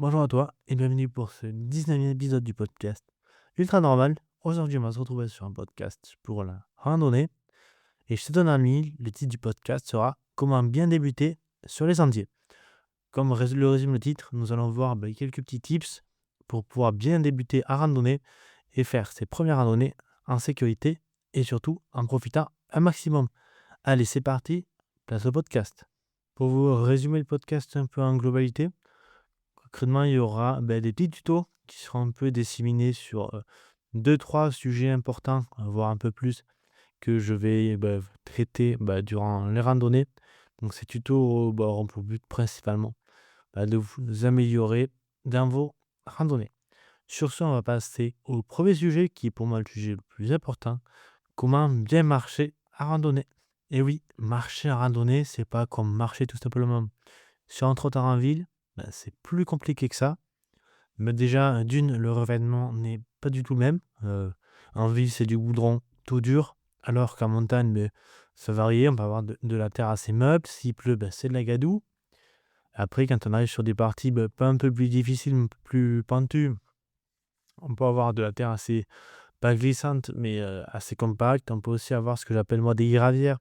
Bonjour à toi et bienvenue pour ce 19e épisode du podcast Ultra Normal. Aujourd'hui, on va se retrouver sur un podcast pour la randonnée et je te donne un mille. Le titre du podcast sera Comment bien débuter sur les sentiers. Comme le résume le titre, nous allons voir quelques petits tips pour pouvoir bien débuter à randonner et faire ses premières randonnées en sécurité et surtout en profitant un maximum. Allez, c'est parti, place au podcast. Pour vous résumer le podcast un peu en globalité, concrètement, il y aura des petits tutos qui seront un peu disséminés sur 2-3 sujets importants, voire un peu plus, que je vais traiter durant les randonnées. Donc, ces tutos auront pour but principalement de vous améliorer dans vos randonnées. Sur ce, on va passer au premier sujet qui est pour moi le sujet le plus important. Comment bien marcher à randonnée. Et oui, marcher à randonnée, c'est pas comme marcher tout simplement sur un trottoir en ville. C'est plus compliqué que ça. Mais déjà, d'une, le revêtement n'est pas du tout le même. En ville, c'est du goudron tout dur, alors qu'en montagne, ça varie. On peut avoir de la terre assez meuble. S'il pleut, c'est de la gadoue. Après, quand on arrive sur des parties pas un peu plus difficiles, un peu plus pentues, on peut avoir de la terre assez, pas glissante, mais assez compacte. On peut aussi avoir ce que j'appelle moi des gravières,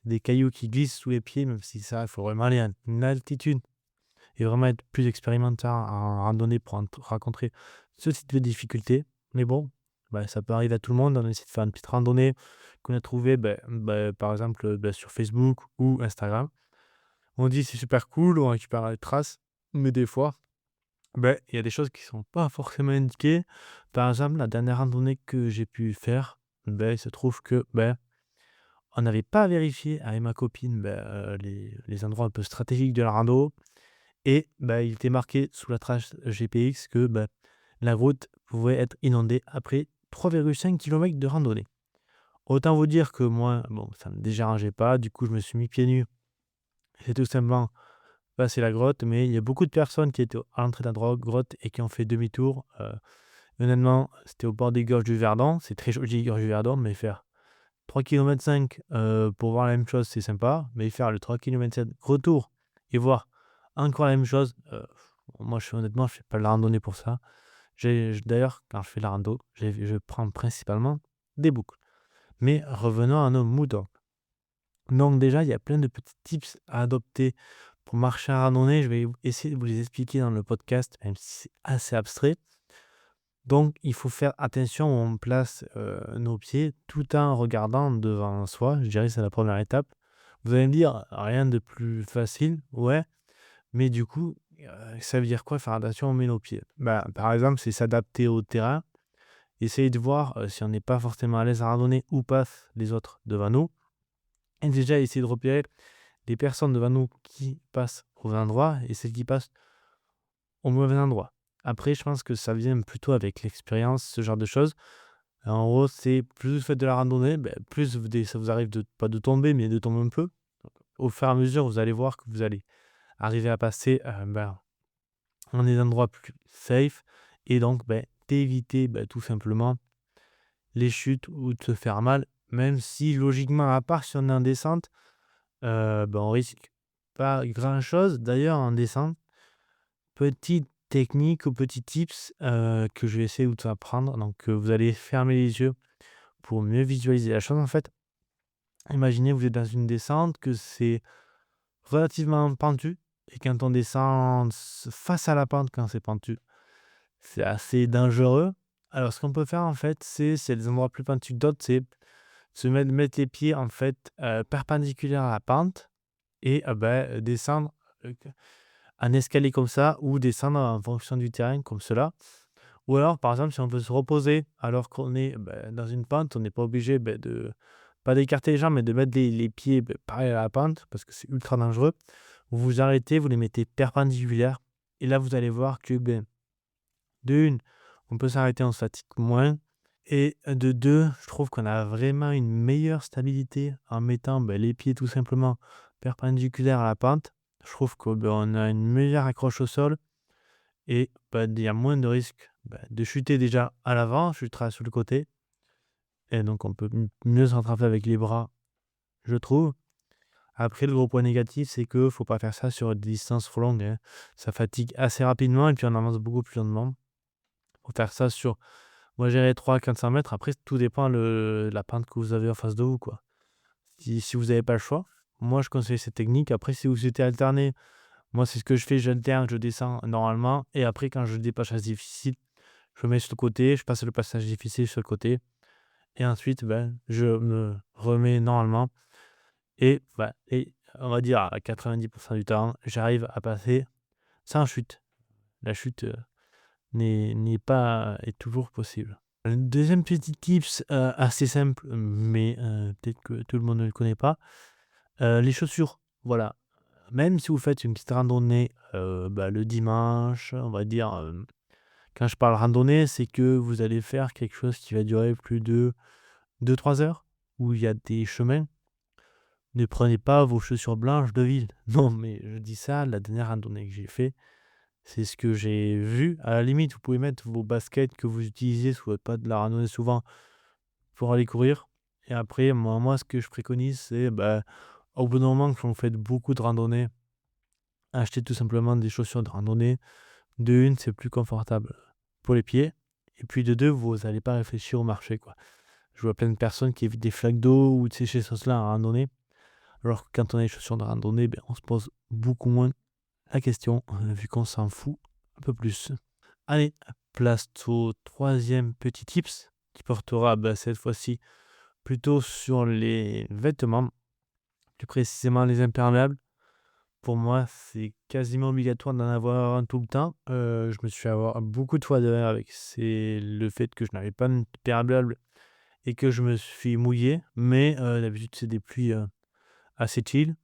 des cailloux qui glissent sous les pieds, même si ça, il faut vraiment aller à une altitude et vraiment être plus expérimental en randonnée pour rencontrer ce type de difficultés. Mais bon, ça peut arriver à tout le monde. On essaie de faire une petite randonnée qu'on a trouvée, par exemple, sur Facebook ou Instagram. On dit c'est super cool, on récupère les traces, mais des fois, il y a des choses qui sont pas forcément indiquées. Par exemple, la dernière randonnée que j'ai pu faire, il se trouve que on n'avait pas vérifié avec ma copine les endroits un peu stratégiques de la rando. Et il était marqué sous la trace GPX que la route pouvait être inondée après 3,5 kilomètres de randonnée. Autant vous dire que moi, bon, ça ne me dérangeait pas. Du coup, je me suis mis pieds nus. J'ai tout simplement passé la grotte. Mais il y a beaucoup de personnes qui étaient à l'entrée de la grotte et qui ont fait demi-tour. Honnêtement, c'était au bord des gorges du Verdon. C'est très joli, les gorges du Verdon, mais faire 3,5 km pour voir la même chose, c'est sympa. Mais faire le 3,7 km retour et voir encore la même chose, moi, honnêtement, je fais pas de la randonnée pour ça. D'ailleurs, quand je fais la rando, je prends principalement des boucles. Mais revenons à nos moutons. Donc déjà, il y a plein de petits tips à adopter pour marcher à randonnée. Je vais essayer de vous les expliquer dans le podcast, même si c'est assez abstrait. Donc, il faut faire attention où on place nos pieds tout en regardant devant soi. Je dirais que c'est la première étape. Vous allez me dire, rien de plus facile. Ouais, mais du coup, ça veut dire quoi faire attention où on met nos pieds? Par exemple, c'est s'adapter au terrain. Essayer de voir si on n'est pas forcément à l'aise à randonner où passent les autres devant nous. Et déjà, essayer de repérer les personnes devant nous qui passent au bon endroit et celles qui passent au mauvais endroit. Après, je pense que ça vient plutôt avec l'expérience, ce genre de choses. En gros, c'est plus vous faites de la randonnée, plus ça vous arrive pas de tomber, mais de tomber un peu. Au fur et à mesure, vous allez voir que vous allez arriver à passer dans des endroits plus safe et donc d'éviter tout simplement les chutes ou de se faire mal, même si logiquement, à part si on est en descente, on risque pas grand-chose. D'ailleurs, en descente, petite technique ou petit tips que je vais essayer de vous apprendre. Donc, vous allez fermer les yeux pour mieux visualiser la chose. En fait, imaginez vous êtes dans une descente, que c'est relativement pentu et quand on descend face à la pente, quand c'est pentu, c'est assez dangereux. Alors, ce qu'on peut faire, en fait, c'est des endroits plus pentus que d'autres, c'est mettre les pieds, en fait, perpendiculaires à la pente et descendre un escalier comme ça ou descendre en fonction du terrain comme cela. Ou alors, par exemple, si on veut se reposer alors qu'on est dans une pente, on n'est pas obligé de pas d'écarter les jambes, mais de mettre les pieds pareil à la pente parce que c'est ultra dangereux. Vous vous arrêtez, vous les mettez perpendiculaires et là, vous allez voir que de une, on peut s'arrêter, on se fatigue moins et de deux, je trouve qu'on a vraiment une meilleure stabilité en mettant les pieds tout simplement perpendiculaires à la pente. Je trouve qu'on a une meilleure accroche au sol et il y a moins de risques de chuter déjà à l'avant, chutera sur le côté et donc on peut mieux se rattraper avec les bras, je trouve. Après, le gros point négatif, c'est que faut pas faire ça sur des distances trop longues, hein. Ça fatigue assez rapidement et puis on avance beaucoup plus lentement. Faut faire ça sur, moi, j'irais 300-400 mètres. Après, tout dépend de la pente que vous avez en face de vous, quoi. Si vous avez pas le choix, moi, je conseille cette technique. Après, si vous souhaitez alterner, moi, c'est ce que je fais, j'alterne, je descends normalement et après, quand je dépasse la difficile, je mets sur le côté, je passe le passage difficile sur le côté et ensuite, je me remets normalement et on va dire à 90 du temps, j'arrive à passer sans chute. La chute, est toujours possible. Un deuxième petit tips, assez simple, mais peut-être que tout le monde ne le connaît pas, les chaussures. Voilà, même si vous faites une petite randonnée, le dimanche, on va dire, quand je parle randonnée, c'est que vous allez faire quelque chose qui va durer plus de 2-3 heures, où il y a des chemins. Ne prenez pas vos chaussures blanches de ville. Non, mais je dis ça, la dernière randonnée que j'ai fait, c'est ce que j'ai vu. À la limite, vous pouvez mettre vos baskets que vous utilisez si vous faites pas de la randonnée souvent pour aller courir. Et après, moi ce que je préconise, c'est, au bout d'un moment, quand vous faites beaucoup de randonnées, achetez tout simplement des chaussures de randonnée. De une, c'est plus confortable pour les pieds. Et puis de deux, vous n'allez pas réfléchir au marché, quoi. Je vois plein de personnes qui évitent des flaques d'eau ou de ces choses-là en randonnée. Alors que quand on a les chaussures de randonnée, on se pose beaucoup moins la question, vu qu'on s'en fout un peu plus. Allez, place au troisième petit tips qui portera cette fois-ci plutôt sur les vêtements, plus précisément les imperméables. Pour moi, c'est quasiment obligatoire d'en avoir un tout le temps. Je me suis fait avoir beaucoup de fois derrière avec le fait que je n'avais pas d'imperméable et que je me suis mouillé. Mais d'habitude, c'est des pluies assez chill.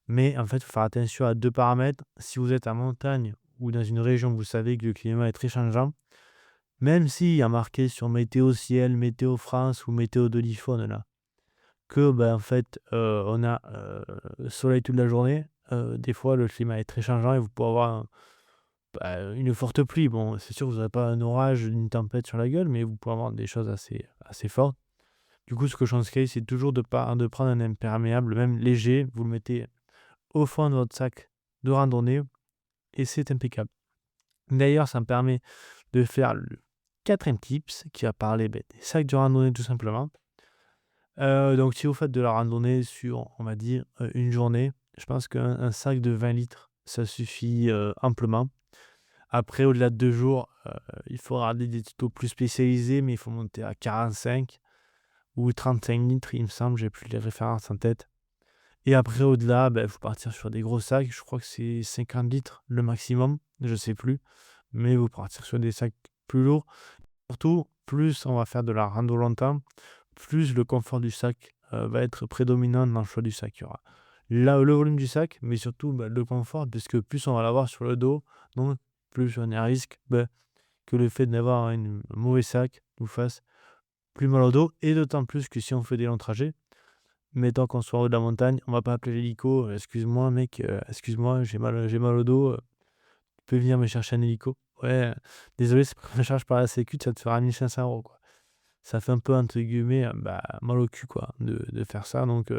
Mais en fait, il faut faire attention à deux paramètres. Si vous êtes en montagne ou dans une région où vous savez que le climat est très changeant, même s'il y a marqué sur Météo Ciel, Météo France ou Météo de l'iPhone là, que en fait, on a soleil toute la journée, des fois le climat est très changeant et vous pouvez avoir une forte pluie. Bon, c'est sûr que vous n'aurez pas un orage, une tempête sur la gueule, mais vous pouvez avoir des choses assez fortes. Du coup, ce que je conseille, c'est toujours de prendre un imperméable, même léger. Vous le mettez au fond de votre sac de randonnée et c'est impeccable. D'ailleurs, ça me permet de faire le quatrième tips qui va parler des sacs de randonnée tout simplement. Donc si vous faites de la randonnée sur, on va dire, une journée, je pense qu'un sac de 20 litres, ça suffit, amplement. Après, au-delà de 2 jours, il faudra des tutos plus spécialisés, mais il faut monter à 45 ou 35 litres, il me semble, j'ai plus les références en tête. Et après, au-delà, il faut partir sur des gros sacs. Je crois que c'est 50 litres le maximum, je sais plus. Mais vous partir sur des sacs plus lourds. Surtout, plus on va faire de la rando longtemps, plus le confort du sac va être prédominant dans le choix du sac. Il y aura là le volume du sac, mais surtout le confort, puisque plus on va l'avoir sur le dos, donc plus on est à risque que le fait d'avoir un mauvais sac nous fasse plus mal au dos. Et d'autant plus que si on fait des longs trajets, mettons qu'on soit en haut de la montagne, on va pas appeler l'hélico, «Excuse-moi mec, excuse-moi, j'ai mal au dos, tu peux venir me chercher un hélico?» «Ouais, désolé, c'est pris en charge par la sécu, ça te fera 1 500 €, quoi». Ça fait un peu, entre guillemets, mal au cul, quoi, de faire ça. Donc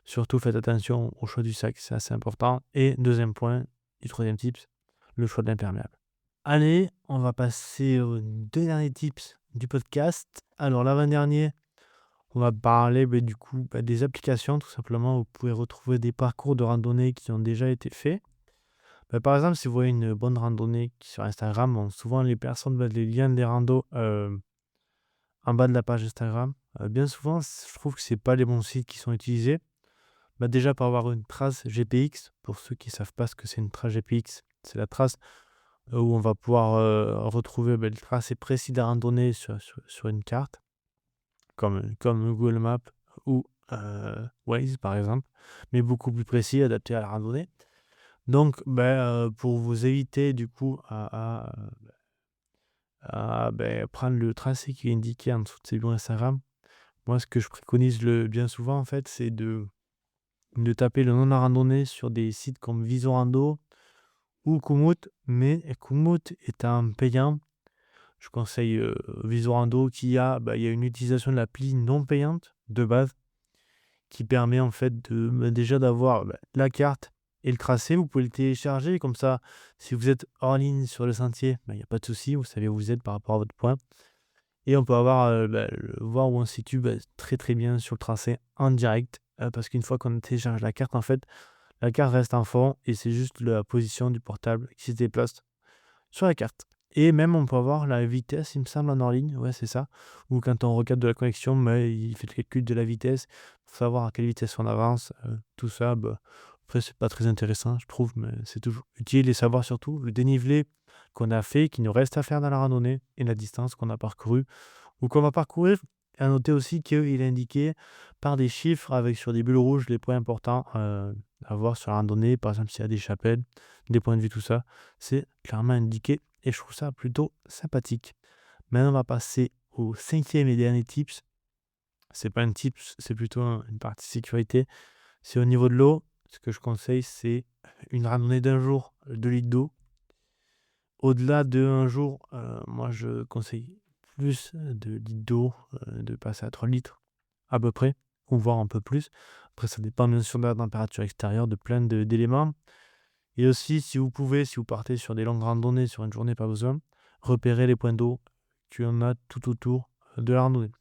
surtout faites attention au choix du sac, c'est assez important. Et deuxième point, du troisième tips, le choix de l'imperméable. Allez, on va passer aux 2 derniers tips du podcast. Alors l'avant-dernier, on va parler du coup des applications tout simplement où vous pouvez retrouver des parcours de randonnée qui ont déjà été faits. Par exemple, si vous voyez une bonne randonnée sur Instagram, souvent les personnes mettent les liens des randos en bas de la page Instagram. Bien souvent, je trouve que c'est pas les bons sites qui sont utilisés. Déjà pour avoir une trace GPX, pour ceux qui ne savent pas ce que c'est une trace GPX, c'est la trace où on va pouvoir retrouver le tracé précis de la randonnée sur une carte, comme Google Maps ou Waze par exemple, mais beaucoup plus précis, adapté à la randonnée. Donc, pour vous éviter du coup à prendre le tracé qui est indiqué en dessous de ces liens Instagram, moi ce que je préconise bien souvent en fait, c'est de taper le nom de la randonnée sur des sites comme Visorando ou Komoot, mais Komoot étant payant, je conseille Visorando il y a une utilisation de l'appli non payante de base qui permet en fait déjà d'avoir la carte et le tracé. Vous pouvez le télécharger comme ça. Si vous êtes hors ligne sur le sentier, il n'y a pas de souci. Vous savez où vous êtes par rapport à votre point. Et on peut voir où on se situe très très bien sur le tracé en direct. Parce qu'une fois qu'on télécharge la carte, en fait, la carte reste en fond et c'est juste la position du portable qui se déplace sur la carte. Et même, on peut avoir la vitesse, il me semble, en hors ligne. Ouais, c'est ça. Ou quand on regarde de la connexion, il fait le calcul de la vitesse pour savoir à quelle vitesse on avance. Tout ça, après, c'est pas très intéressant, je trouve, mais c'est toujours utile et savoir surtout le dénivelé qu'on a fait, qu'il nous reste à faire dans la randonnée et la distance qu'on a parcourue ou qu'on va parcourir. À noter aussi qu'il est indiqué par des chiffres avec sur des bulles rouges les points importants à voir sur la randonnée. Par exemple, s'il y a des chapelles, des points de vue, tout ça, c'est clairement indiqué et je trouve ça plutôt sympathique. Maintenant, on va passer au 5e et dernier tips. C'est pas un tips, c'est plutôt une partie sécurité. C'est au niveau de l'eau. Ce que je conseille, c'est une randonnée d'un jour, 2 litres d'eau. Au-delà de un jour, moi je conseille plus de litres d'eau, de passer à 3 litres à peu près, ou voire un peu plus. Après, ça dépend bien sûr de la température extérieure, de plein d'éléments. Et aussi, si vous pouvez, si vous partez sur des longues randonnées, sur une journée, pas besoin, repérez les points d'eau qu'il y en a tout autour de la randonnée.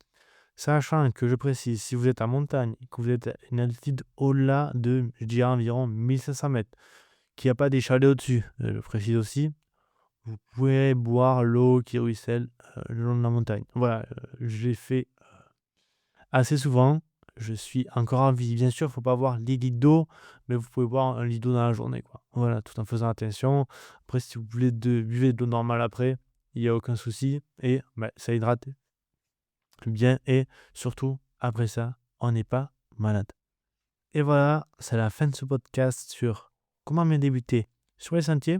Sachant que je précise, si vous êtes en montagne, que vous êtes à une altitude au-delà de, je dirais, environ 1500 mètres, qu'il n'y a pas des chalets au-dessus, je précise aussi, vous pouvez boire l'eau qui ruisselle le long de la montagne. Voilà, je l'ai fait assez souvent. Je suis encore en vie. Bien sûr, il ne faut pas boire 10 litres d'eau, mais vous pouvez boire 1 litre d'eau dans la journée, quoi. Voilà, tout en faisant attention. Après, si vous voulez buvez de l'eau normale après, il n'y a aucun souci. Et ça hydrate bien. Et surtout, après ça, on n'est pas malade. Et voilà, c'est la fin de ce podcast sur comment bien débuter sur les sentiers.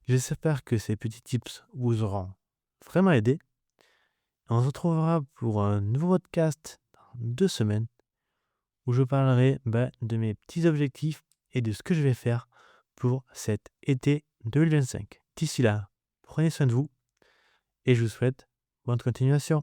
J'espère que ces petits tips vous auront vraiment aidé. On se retrouvera pour un nouveau podcast dans 2 semaines où je parlerai de mes petits objectifs et de ce que je vais faire pour cet été 2025. D'ici là, prenez soin de vous et je vous souhaite bonne continuation.